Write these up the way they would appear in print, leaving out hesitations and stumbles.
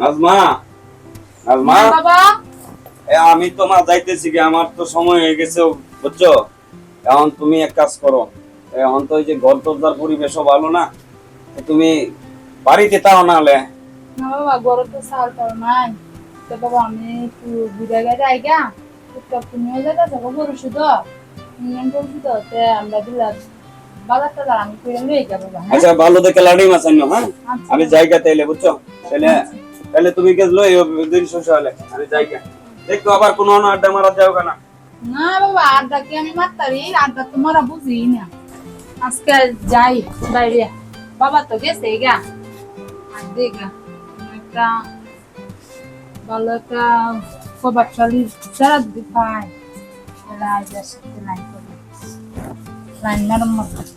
নাজমা, নাজমা, বাবা আমি তো মা যাইতেছি কি, আমার তো সময় হয়ে গেছে বুঝছো। এখন তুমি এক কাজ করো, এখন তো ওই যে ঘর দরজার পরিবেশও ভালো না, তো তুমি বাড়িতে তাও না হলে। না বাবা গরম তো সাল তো নাই। তো বাবা আমি একটু ঘুরে গেলে আইগা তো তুমিও যেটা যাবো গরু শুধু শুধু আমরা দিলাম বাজার টাজার আমি করে লই যাবো বাবা। আচ্ছা ভালো দেখে লাড়ি মাছ আনো, হ্যাঁ আচ্ছা। আমি জায়গা তাইলে বুঝছো, তাহলে তাহলে তুমি গেছলো এই দিন শেষ হলে আমি জায়গা দেখো, আবার কোনো আড্ডা মারা যাও কেনা। না বাবা আড্ডা কি আমি মারতারি, আড্ডা তোমারা বুঝি না। আজকে যাই বাইরে, বাবা তো গেছে গা আর দেখা একটা ভালো একটা প্রভাবশালী যারা যদি পায় তারা আইজার সাথে লাইন করবে, লাইন মেরামত করবে।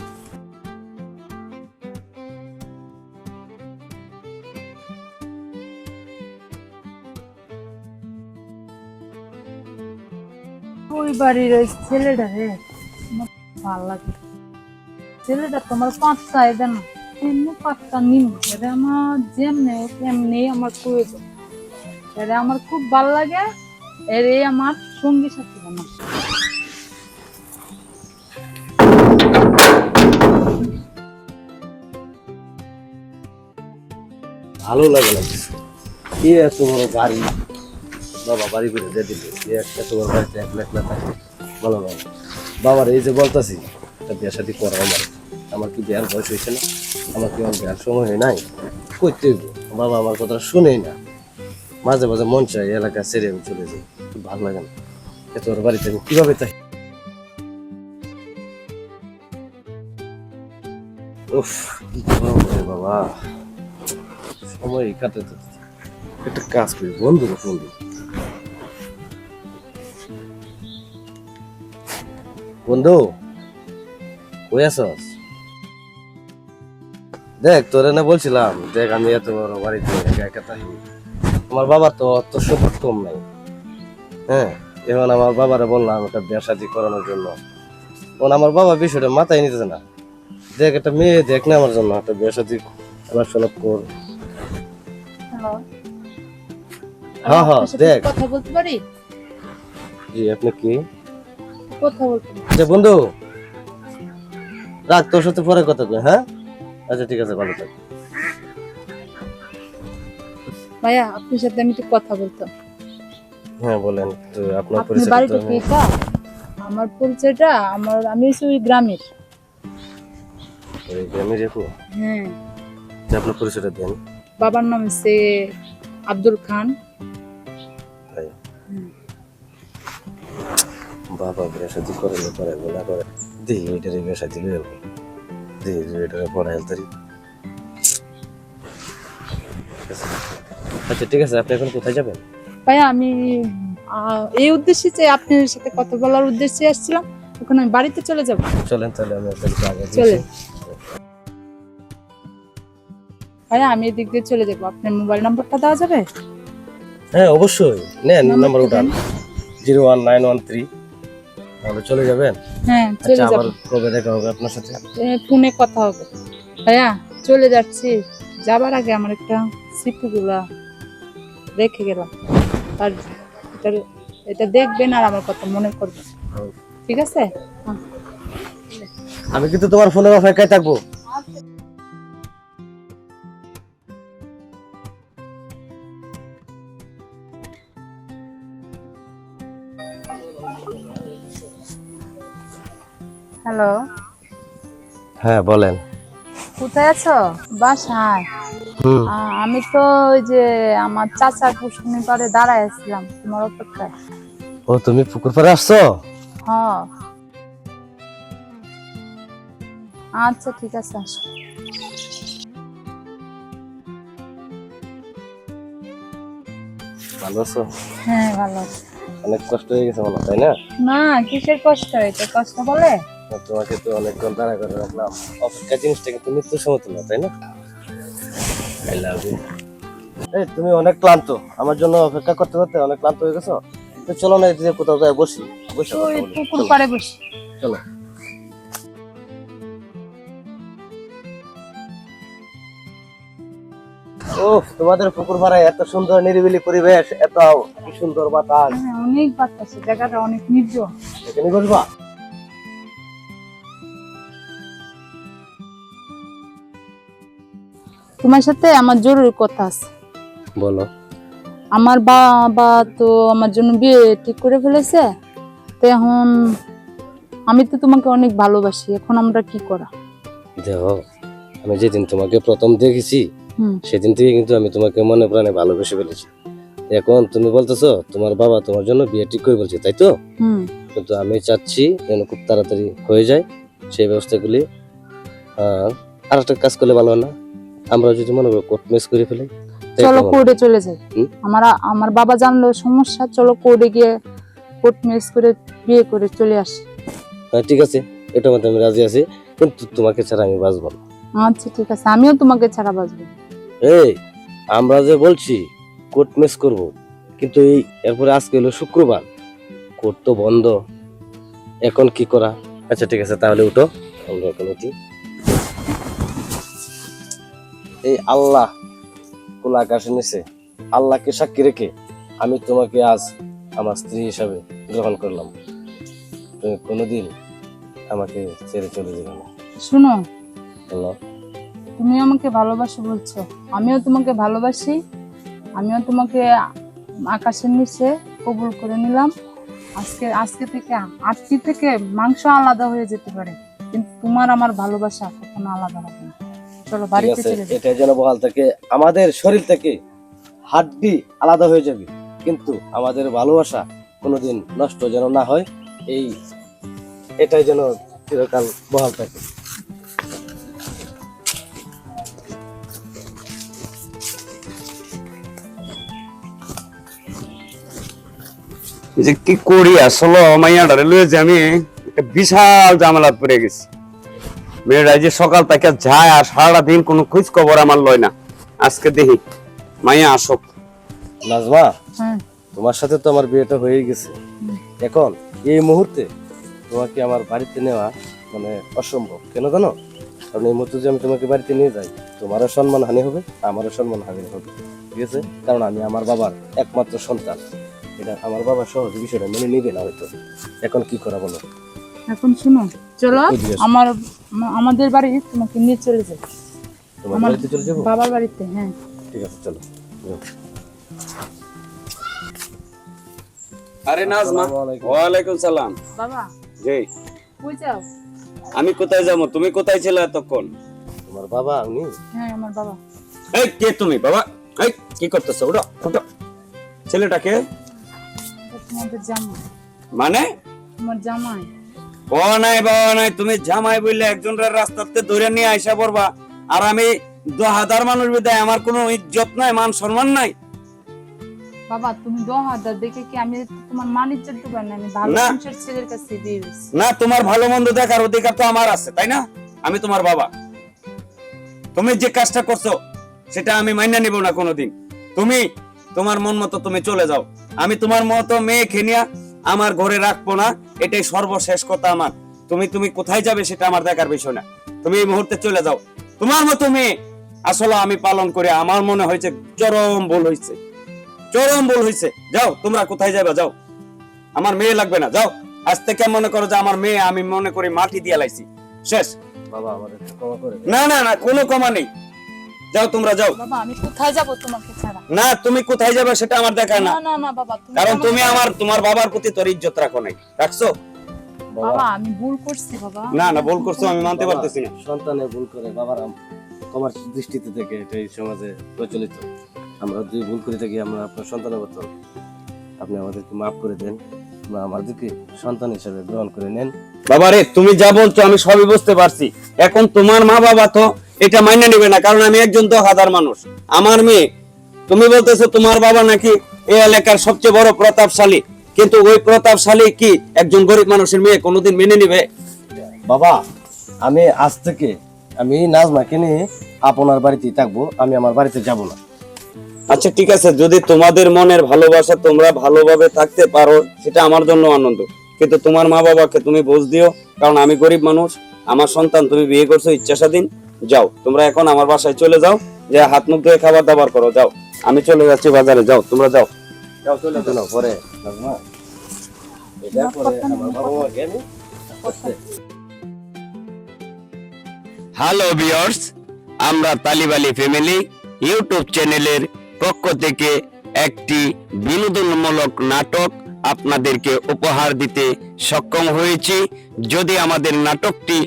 ওই বাড়ির ওই ছেলেটা রে আমার ভালো লাগে। ছেলেটা তোমার পাঁচটা দেন এমনি পাঁচটা নিম, এটা আমার যেমনি তেমনি আমার প্রয়োজন, এটা আমার খুব ভালো লাগে। এর এই আমার সঙ্গী সাথী আমার। ভালো লাগে না কিছু। কি এত বড় বাড়ি, বাবা বাড়ি করে দিয়ে দিল, এত বড় বাড়িতে একলা একলা থাকে ভালো লাগে। বাবার এই যে বলতাছি একটা বিয়ে শাদি করা, আমার কি বিয়ার বয়স হয়েছে না? আমার কি আমার বিয়ার সময় হয় নাই? করতে হইব। বাবা আমার কথা শুনেই না, মাঝে মাঝে মন চাই এলাকা ছেড়ে আমি চলে যাই, খুব ভালো লাগে না। এত বড় বাড়িতে আমি কিভাবে তাই? উফ কি গরম রে বাবা, সময় কাটাতে একটা কাজ করি, বন্ধুর ফোন দিই। বন্ধু কই আছস? দেখ তোরে না বলছিলাম, দেখ আমি এত বড় বাড়িতে একা একা থাকি, আমার বাবার তো অত সম্পদ কম নাই। হ্যাঁ, এখন আমার বাবারে বললাম একটা বিয়ে শাদি করানোর জন্য, এখন আমার বাবা বিষয়টা মাথায় নিতেছে না। দেখ একটা মেয়ে দেখ না আমার জন্য, একটা বিয়ে শাদি আলাপ কর। হ্যালো, হ্যাঁ হ্যাঁ দেখ। কথা বলতে পারি? জি আপনি কি? কথা বলতে পারি। আচ্ছা বন্ধু রাখ, তোর সাথে পরে কথা কই। হ্যাঁ আচ্ছা ঠিক আছে, ভালো থাক। ভাইয়া আপনার সাথে আমি একটু কথা বলতাম। হ্যাঁ বলেন, তো আপনার আপনার পরিচয় বাড়িটা কি এটা? আমার পরিচয়টা আমি হচ্ছি ওই গ্রামের। আমি রেখো, হ্যাঁ, আপনার পরিচয়টা দেন। বাবার নাম হচ্ছে আব্দুল খান। ভাই বাবা বিয়ে শাদি করে না করে না করে, দেখি এটারে বিয়ে শাদি লয়ে যাবো, দেখি এটারে পড়াই তারি। আচ্ছা ঠিক আছে, আপনি এখন কোথায় যাবেন? ভাইয়া আমি এই উদ্দেশ্যে যে আপনার সাথে কথা বলার উদ্দেশ্যে আসছিলাম, এখন আমি বাড়িতে চলে যাব। চলেন তাহলে আমি আপনাকে আগে চলেন। ভাইয়া আমি এদিক দিয়ে চলে যাবো, আপনার মোবাইল নাম্বারটা দেওয়া যাবে? হ্যাঁ অবশ্যই নেন, নাম্বার নাম্বারটা উঠান, দেন। 01913। তাহলে চলে যাবেন। হ্যাঁ আচ্ছা চলে আবার যাবো, কবে দেখা হবে আপনার সাথে? ফোনে কথা হবে। ভাইয়া চলে যাচ্ছি, যাবার আগে আমার একটা স্মৃতিগুলা রেখে গেলাম, আর এটা এটা দেখবেন আর আমার কথা মনে করবেন, ঠিক আছে? হ্যাঁ। আমি কিন্তু তোমার ফোনের অপেক্ষায় থাকবো। হ্যালো, হ্যাঁ বলেন। কোথায় আছো? বাসায়। হুম, আমি তো ওই যে আমার চাচার পুষ্করণী পাড়ে দাঁড়ায় আছিলাম তোমার অপেক্ষায়। ও তুমি পুকুর পাড়ে আসছো? হ্যাঁ আচ্ছা ঠিক আছে, আসো। ভালো আছো? হ্যাঁ ভালো আছি। অনেক কষ্ট হয়ে গেছে মনে হয়, তাই না? না কিসের কষ্ট, এটা কষ্ট বলে? তোমাকে তো অনেকক্ষণ দাঁড়া করে রাখলাম, অপেক্ষা জিনিসটা কিন্তু মৃত্যুর সমতুল্য, তাই না? I love you. এই তুমি অনেক ক্লান্ত, আমার জন্য অপেক্ষা করতে করতে অনেক ক্লান্ত হয়ে গেছো, তো চলো না এদিকে কোথাও যাই বসি, বসে কথা ওই বলি। পুকুর চলো, পাড়ে বসি। চলো। ও তোমাদের পুকুর পাড়ায় এত সুন্দর নিরিবিলি পরিবেশ, এত সুন্দর বাতাস। হ্যাঁ, অনেক বাতাস, জায়গাটা অনেক নির্জন। এখানে বসবা? তোমার সাথে আমার জরুরি কথা আছে। বলো। আমার বাবা তো আমার জন্য বিয়ে ঠিক করে ফেলেছে, তো এখন আমি তো তোমাকে অনেক ভালোবাসি, এখন আমরা কি করা? দেখো, আমি যেদিন তোমাকে প্রথম দেখেছি হুম। সেদিন থেকে কিন্তু আমি তোমাকে মনে প্রাণে ভালোবেসে ফেলেছি। এখন তুমি বলতেছো তোমার বাবা তোমার জন্য বিয়ে ঠিক করে বলছে, তাই তো? হুম। কিন্তু আমি চাচ্ছি যেন খুব তাড়াতাড়ি হয়ে যায় সেই ব্যবস্থাগুলি। আর একটা কাজ করলে ভালো হয় না? আমরা যদি মনে করো কোর্ট ম্যারেজ করে ফেলি, তাই চলো কেমন? কোর্টে চলে যাই। হুম? আমার বাবা জানলো সমস্যা, চলো কোর্টে গিয়ে কোর্ট ম্যারেজ করে বিয়ে করে চলে আসি। হ্যাঁ, ঠিক আছে, এটা মধ্যে আমি রাজি আছি, কিন্তু তোমাকে ছাড়া আমি বাঁচবো না। আচ্ছা ঠিক আছে, আমিও তোমাকে ছাড়া বাঁচবো। এই আমরা যে বলছি কোর্ট ম্যারেজ করব, কিন্তু এই এরপরে আজকে হলো শুক্রবার, কোর্ট তো বন্ধ, এখন কি করা? আচ্ছা ঠিক আছে, তাহলে উঠো, আমরা এখন উঠি। এই আল্লাহ খোলা আকাশের নিচে আল্লাহকে সাক্ষী রেখে আমি তোমাকে আজ আমার স্ত্রী হিসাবে গ্রহণ করলাম। তুমি কোনোদিন আমাকে ছেড়ে চলে যাবে না। শুনো, আল্লাহ, তুমি আমাকে ভালোবাসো বলছো, আমিও তোমাকে ভালোবাসি, আমিও তোমাকে আকাশের নিচে কবুল করে নিলাম। আজকে থেকে আজকে থেকে মাংস আলাদা হয়ে যেতে পারে, কিন্তু তোমার আমার ভালোবাসা কখনো আলাদা হবে না। চলো ঠিক বাড়িতে আছে, চলে যাই। এটা যেন বহাল থাকে। আমাদের শরীর থেকে হাড্ডি আলাদা হয়ে যাবে, কিন্তু আমাদের ভালোবাসা কোনোদিন নষ্ট যেন না হয়, এটাই যেন চিরকাল বহাল থাকে। যে কি করি আসলে মাইয়াটারে লয়ে যে আমি একটা বিশাল ঝামেলা পড়ে গেছি। মেয়েরা যে সকাল থেকে যায় আর সারাদিন কোনো খোঁজ খবর আমার লয় না। আজকে দেখি মাইয়া আসুক। নাজমা, হ্যাঁ। তোমার সাথে তো আমার বিয়েটা হয়ে গেছে, এখন এই মুহূর্তে তোমাকে আমার বাড়িতে নেওয়া মানে অসম্ভব। কেন জানো? কারণ এই মুহূর্তে যদি আমি তোমাকে বাড়িতে নিয়ে যাই, তোমারও সম্মান হানি হবে, আমারও সম্মান হানি হবে, ঠিক আছে? কারণ আমি আমার বাবার একমাত্র সন্তান, এটা আমার বাবা সহজে বিষয়টা মেনে নিবে না হয়তো। এখন কি করা বলো? এখন শুনো, চলো এগিয়ে আসো। আমাদের বাড়ি তোমাকে নিয়ে চলে যাই, তোমার আমার বাড়িতে চলে যাবো? বাবার বাড়িতে। হ্যাঁ ঠিক আছে, চলো। আরে নাজমা, ওয়ালাইকুম সালাম। বাবা, জি, কই যাও? আমি কোথায় যাবো? তুমি কোথায় ছিলে এতক্ষণ? তোমার বাবা উনি? হ্যাঁ আমার বাবা। এই কে তুমি বাবা? এই কি করতেছো? উঠো উঠো। ছেলেটাকে তোমাদের জামাই, মানে তোমার জামাই। বাবা নাই, তুমি জামাই বললে একজনের রাস্তাতে ধরে নিয়ে আইসা পড়বা, আর আমি 10,000 মানুষ বিদায় আমার কোনো ইজ্জত নাই, মান সম্মান নাই। বাবা তুমি 10,000 দেখে কি আমি তোমার মান ইজ্জত দেব না? আমি ভালো না। মানুষের ছেলের কাছে বিয়ে হয়েছি। না, তোমার ভালো মন্দ দেখার অধিকার তো আমার আছে, তাই না? আমি তোমার বাবা, তুমি যে কাজটা করছো সেটা আমি মাইনা নিব না কোনোদিন। তুমি তোমার মন মতো তুমি চলে যাও, আমি তোমার মতো মেয়ে খেনিয়া আমার ঘরে রাখবো না, এটাই সর্বশেষ কথা আমার। তুমি কোথায় যাবে সেটা আমার দেখার বিষয় না, তুমি এই মুহূর্তে চলে যাও। তোমার মতো মেয়ে আসলে আমি পালন করে আমার মনে হয়েছে চরম ভুল হয়েছে, চরম ভুল হয়েছে। যাও, তোমরা কোথায় যাবে যাও, আমার মেয়ে লাগবে না, যাও। আজ থেকে মনে করো যে আমার মেয়ে আমি মনে করি মাটি দিয়ে লাইছি, শেষ। বাবা আমাদের ক্ষমা করে দিন। না না না, কোনো ক্ষমা নেই, যাও তোমরা যাও। বাবা আমি কোথায় যাব তোমাকে ছাড়া? না, তুমি কোথায় যাবে সেটা আমার দেখা না, না না না বাবা, কারণ তুমি আমাকে- তোমার বাবার প্রতি তোর ইজ্জত রাখো নাই, রাখছো? বাবা আমি ভুল করছি বাবা। না না, ভুল করছো, আমি মানতে পারতেছি না। সন্তানে ভুল করে বাবার তোমার দৃষ্টিতে থেকে এটা এই সমাজে প্রচলিত। আমরা যদি ভুল করে থাকি, আমরা আপনার সন্তানের মতো, আপনি আমাদেরকে মাফ করে দেন, বা আমাদেরকে সন্তান হিসেবে গ্রহণ করে নেন। বাবা রে, তুমি যা বলছো আমি সবই বুঝতে পারছি। এখন তোমার মা বাবা তো এটা মাইনে নেবে না, কারণ আমি একজন 10,000 মানুষ, আমার মেয়ে। তুমি বলতেছো তোমার বাবা নাকি এই এলাকার সবচেয়ে বড় প্রতাপশালী, কিন্তু ওই প্রতাপশালী কি একজন গরিব মানুষের মেয়ে কোনোদিন মেনে নিবে? বাবা, আমি আজ থেকে আমি নাজমাকে নিয়ে আপনার বাড়িতেই থাকবো, আমি আমার বাড়িতে যাব না। আচ্ছা ঠিক আছে, যদি তোমাদের মনের ভালোবাসা তোমরা ভালোভাবে থাকতে পারো সেটা আমার জন্য আনন্দ, কিন্তু তোমার মা বাবাকে তুমি বুঝ দিও, কারণ আমি গরিব মানুষ, আমার সন্তান তুমি বিয়ে করছো ইচ্ছা স্বাধীন। যাও তোমরা এখন আমার বাসায় চলে যাও, যে হাত মুখ ধুয়ে খাবার দাবার করো, যাও। আমি চলে যাচ্ছি বাজারে, যাও তোমরা যাও। যাও চলে যাও পরে মা এটা পরে আমার বাবা মা কেন হ্যালো ভিউয়ার্স, আমরা তালিব আলী ফ্যামিলি ইউটিউব চ্যানেলের পক্ষ থেকে একটি বিনোদনমূলক নাটক আপনাদেরকে উপহার দিতে সক্ষম হয়েছি। যদি আমাদের নাটকটি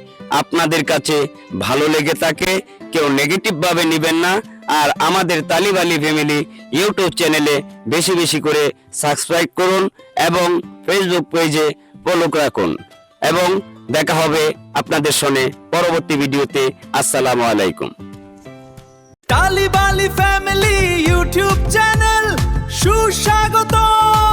আপনাদের কাছে ভালো লেগে থাকে, কেউ নেগেটিভ ভাবে নেবেন না। আর আমাদের তালিব আলী ফ্যামিলি ইউটিউব চ্যানেলে বেশি বেশি করে সাবস্ক্রাইব করুন এবং ফেসবুক পেজে ফলো রাখুন। এবং দেখা হবে আপনাদের সঙ্গে পরবর্তী ভিডিওতে। আসসালামু আলাইকুম। Talib Ali family YouTube channel সুস্বাগতম।